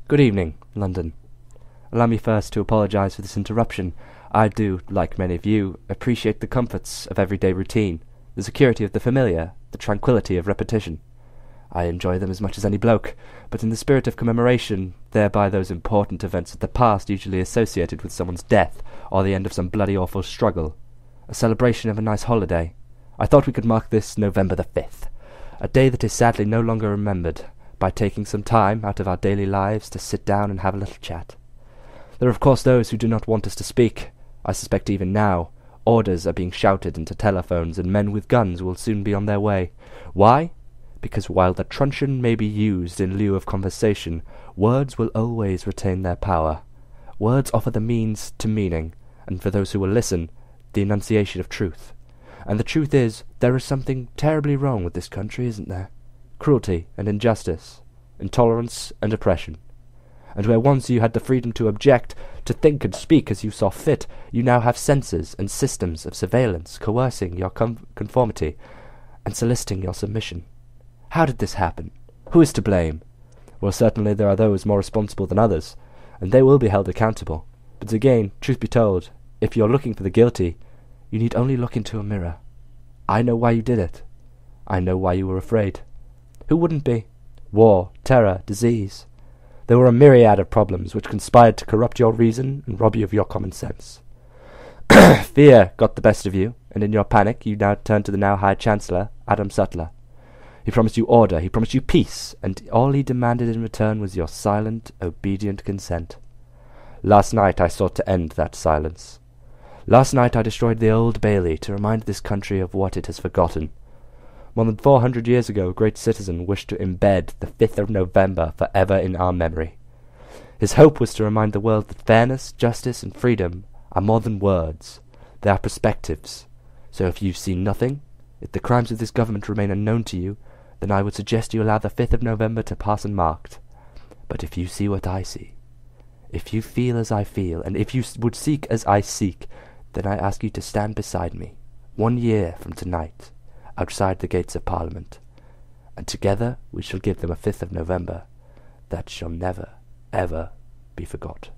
Good evening, London. Allow me first to apologize for this interruption. I do, like many of you, appreciate the comforts of everyday routine, the security of the familiar, the tranquillity of repetition. I enjoy them as much as any bloke, but in the spirit of commemoration, thereby those important events of the past usually associated with someone's death or the end of some bloody awful struggle, a celebration of a nice holiday, I thought we could mark this November the 5th, a day that is sadly no longer remembered, by taking some time out of our daily lives to sit down and have a little chat. There are of course those who do not want us to speak. I suspect even now orders are being shouted into telephones, and men with guns will soon be on their way. Why? Because while the truncheon may be used in lieu of conversation, words will always retain their power. Words offer the means to meaning, and for those who will listen, the enunciation of truth. And the truth is, there is something terribly wrong with this country, isn't there? Cruelty and injustice, intolerance and oppression. And where once you had the freedom to object, to think and speak as you saw fit, you now have censors and systems of surveillance coercing your conformity and soliciting your submission. How did this happen? Who is to blame? Well, certainly there are those more responsible than others, and they will be held accountable. But again, truth be told, if you're looking for the guilty, you need only look into a mirror. I know why you did it. I know why you were afraid. Who wouldn't be? War, terror, disease. There were a myriad of problems which conspired to corrupt your reason and rob you of your common sense. Fear got the best of you, and in your panic you now turn to the now High Chancellor, Adam Sutler. He promised you order, he promised you peace, and all he demanded in return was your silent, obedient consent. Last night I sought to end that silence. Last night I destroyed the Old Bailey to remind this country of what it has forgotten. More than 400 years ago, a great citizen wished to embed the 5th of November forever in our memory. His hope was to remind the world that fairness, justice, and freedom are more than words. They are perspectives. So if you see nothing, if the crimes of this government remain unknown to you, then I would suggest you allow the 5th of November to pass unmarked. But if you see what I see, if you feel as I feel, and if you would seek as I seek, then I ask you to stand beside me, 1 year from tonight, outside the gates of Parliament, and together we shall give them a 5th of November that shall never, ever be forgot.